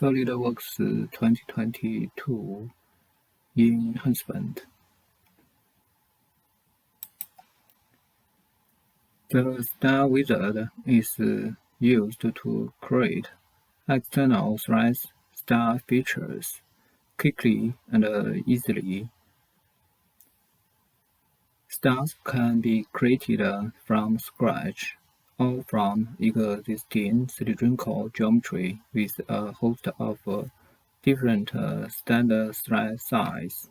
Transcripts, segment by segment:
Solidworks 2022 Enhancement. The Star Wizard is used to create external threads star features quickly and easily. Stars can be created from scratch or from existing cylindrical geometry with a host of different standard thread size.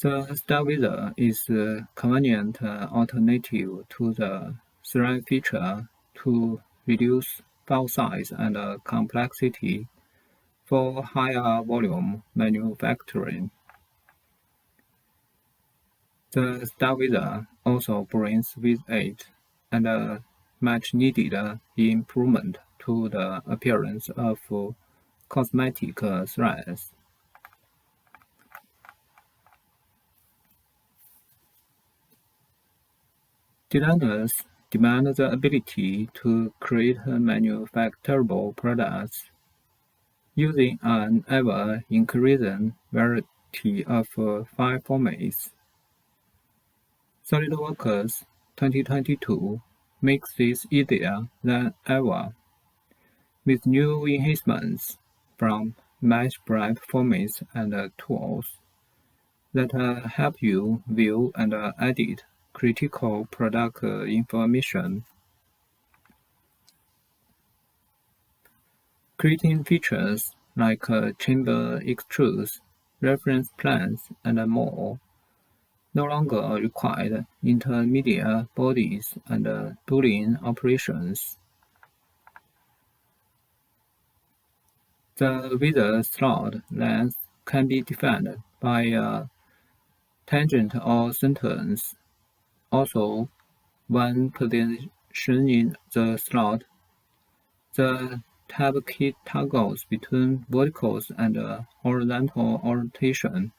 The Star Wizard is a convenient alternative to the thread feature to reduce file size and complexity for higher volume manufacturing. The Star Wizard also brings with it a much-needed improvement to the appearance of cosmetic threads. Designers demand the ability to create manufacturable products using an ever-increasing variety of file formats. Solidworks 2022 makes this easier than ever, with new enhancements from mesh prep formats and tools that help you view and edit critical product information. Creating features like chamber extrudes, reference planes, and more no longer require intermediate bodies and Boolean operations. The wizard slot length can be defined by a tangent or sentence. Also, when positioning the slot, the tab key toggles between vertical and horizontal orientation.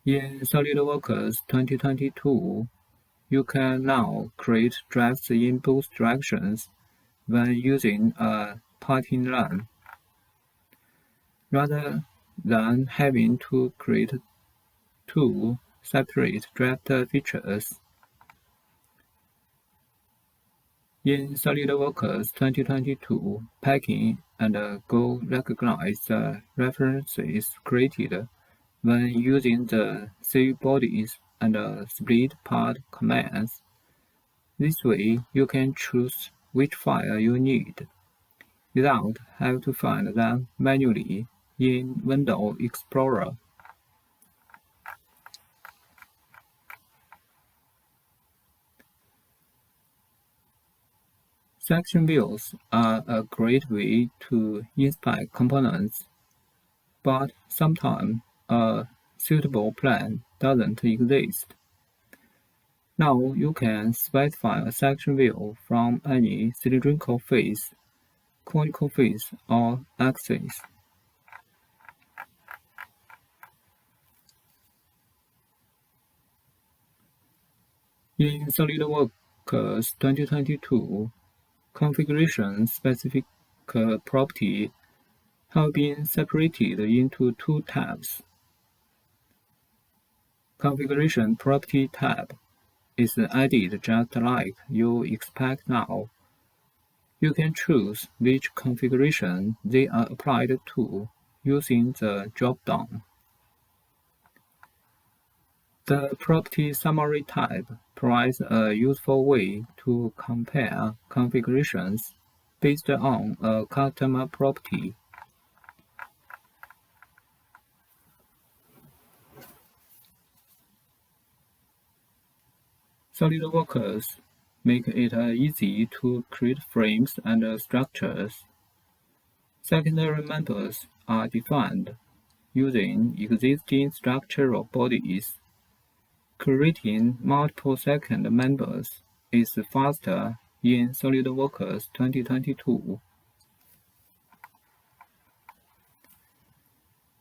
In Solidworks 2022, you can now create drafts in both directions when using a parting line, rather than having to create two separate draft features. In Solidworks 2022, packing and Go recognize the references created when using the save bodies and split part commands. This way, you can choose which file you need, without having to find them manually in Window Explorer. Section views are a great way to inspect components, but sometimes a suitable plan doesn't exist. Now you can specify a section view from any cylindrical face, conical face, or axis. In Solidworks 2022, configuration-specific properties have been separated into two tabs. Configuration Property tab is added just like you expect now. You can choose which configuration they are applied to using the drop-down. The Property Summary tab provides a useful way to compare configurations based on a customer property. Solidworks make it easy to create frames and structures. Secondary members are defined using existing structural bodies. Creating multiple second members is faster in Solidworks 2022.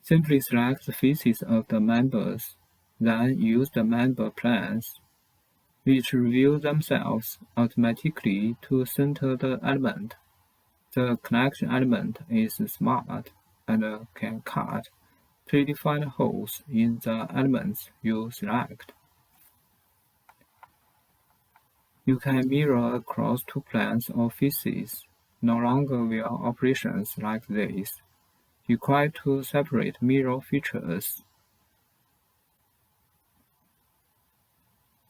Simply select the faces of the members, then use the member planes. which reveal themselves automatically to center the element. The connection element is smart and can cut predefined holes in the elements you select. You can mirror across two planes or faces. No longer will operations like this require to separate mirror features.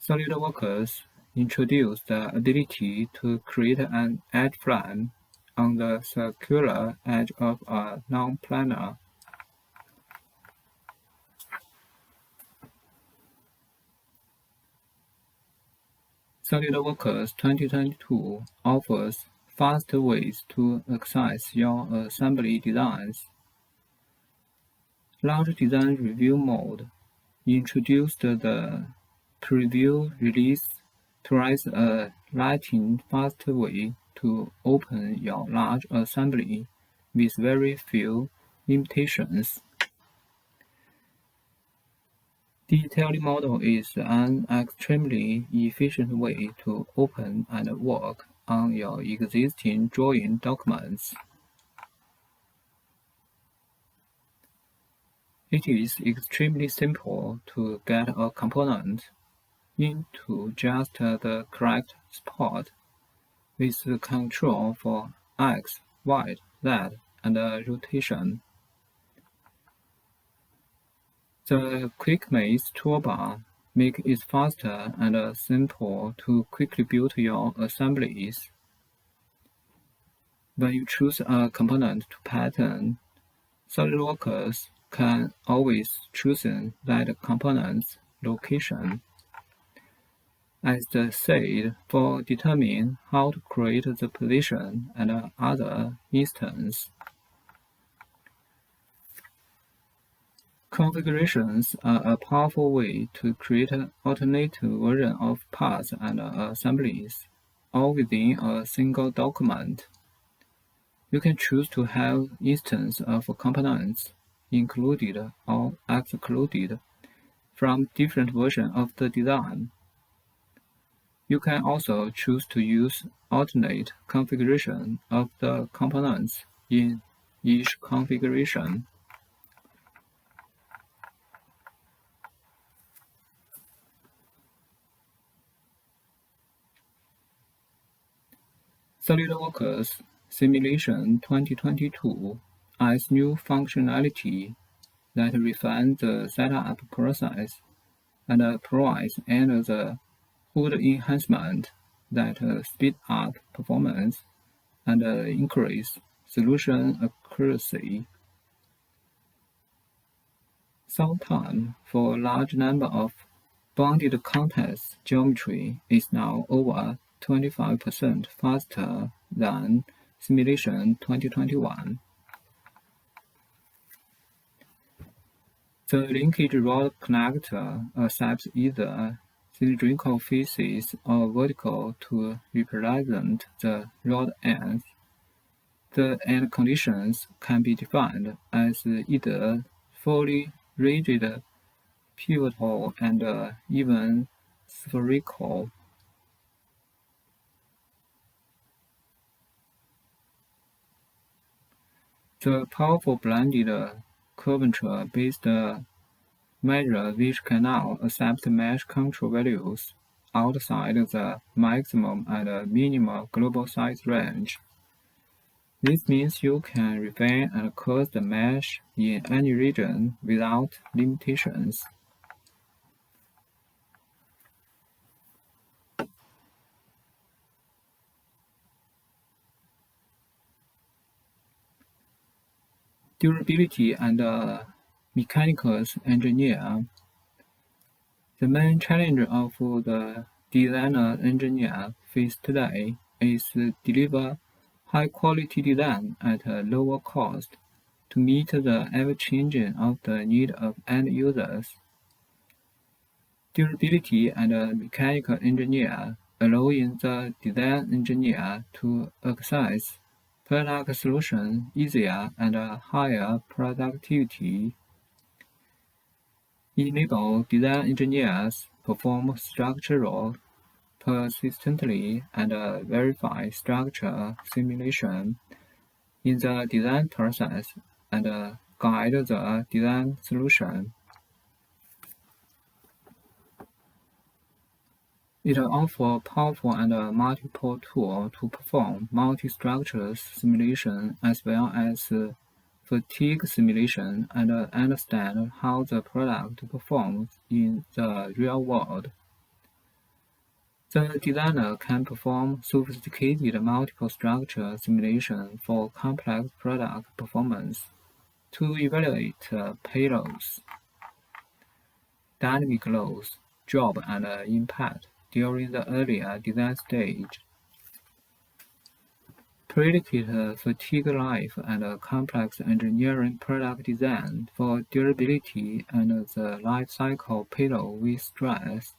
Solidworks introduced the ability to create an edge plane on the circular edge of a non-planar. Solidworks 2022 offers faster ways to access your assembly designs. Large Design Review Mode introduced the preview release provides a lightning fast way to open your large assembly with very few limitations. Detailed model is an extremely efficient way to open and work on your existing drawing documents. It is extremely simple to get a component into just the correct spot with the control for X, Y, Z, and rotation. The Quick Maze toolbar makes it faster and simple to quickly build your assemblies. When you choose a component to pattern, Solidworks can always choose that component's location as the seed for determining how to create the position and other instances. Configurations are a powerful way to create alternate versions of parts and assemblies, all within a single document. You can choose to have instances of components included or excluded from different versions of the design. You can also choose to use alternate configuration of the components in each configuration. Solidworks Simulation 2022 adds new functionality that refines the setup process and provides another hood enhancement that speed up performance and increase solution accuracy. Solve time for a large number of bounded context geometry is now over 25% faster than Simulation 2021. The linkage rod connector accepts either cylindrical faces or vertical to represent the rod ends. The end conditions can be defined as either fully rigid, pivotal, and even spherical. The powerful blended curvature-based measure which can now accept mesh control values outside the maximum and minimum global size range. This means you can refine and curve the mesh in any region without limitations. Durability and mechanics engineer. The main challenge of the designer engineer face today is to deliver high-quality design at a lower cost to meet the ever-changing of the need of end users. Durability and mechanical engineer allowing the design engineer to access product solution easier and higher productivity. Enable design engineers perform structural persistently and verify structure simulation in the design process and guide the design solution. It offers powerful and multiple tools to perform multi-structure simulation as well as fatigue simulation and understand how the product performs in the real world. The designer can perform sophisticated multiple structure simulation for complex product performance to evaluate payloads, dynamic loads, job and impact during the earlier design stage. Predicate fatigue life and complex engineering product design for durability and the life cycle payload with stress.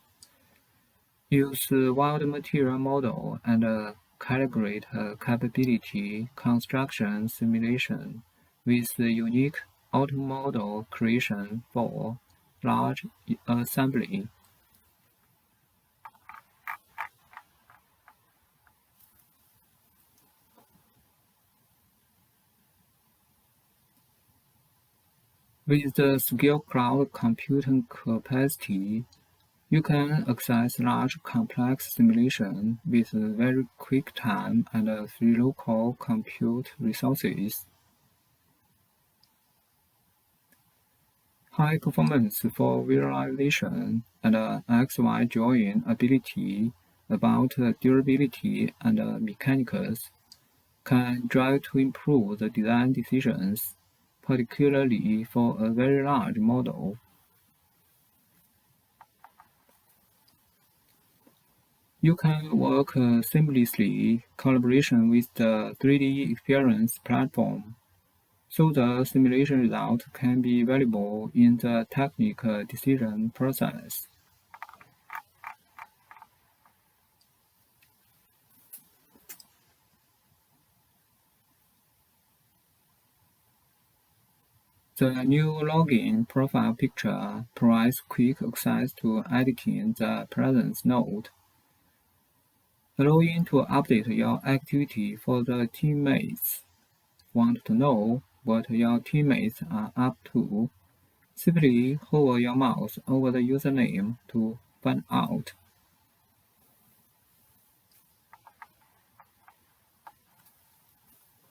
Use wild material model and calibrate capability construction simulation with unique auto model creation for large assembly. With the scale cloud computing capacity, you can access large complex simulation with very quick time and free local compute resources. High performance for visualization and XY join ability about durability and mechanics can drive to improve the design decisions, particularly for a very large model. You can work seamlessly collaboration with the 3D experience platform, so the simulation result can be valuable in the technical decision process. The new login profile picture provides quick access to editing the presence node, allowing to update your activity for the teammates. Want to know what your teammates are up to? Simply hover your mouse over the username to find out.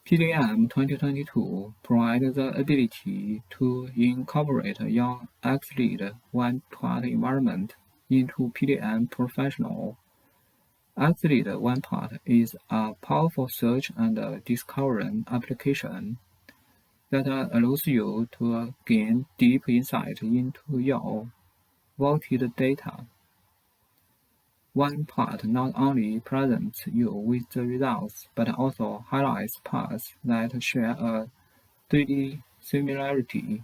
PDM 2022 provides the ability to incorporate your XLead one-part environment into PDM Professional. XLead one-part is a powerful search and discovery application that allows you to gain deep insight into your vaulted data. One part not only presents you with the results, but also highlights parts that share a 3D similarity.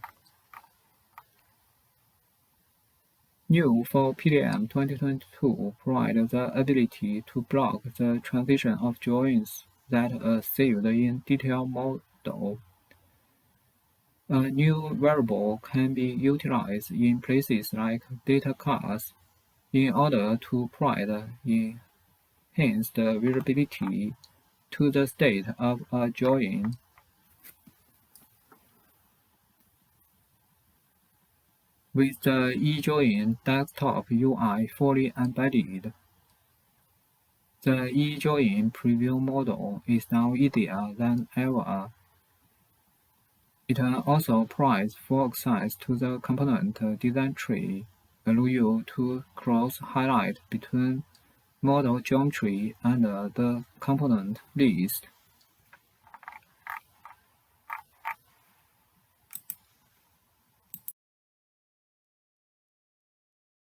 New for PDM 2022 provides the ability to block the transition of joins that are saved in detail model. A new variable can be utilized in places like data cars in order to provide enhanced visibility to the state of a join. With the eJoin desktop UI fully embedded, the eJoin preview model is now easier than ever. It also provides full access to the component design tree, allowing you to cross-highlight between model geometry and the component list.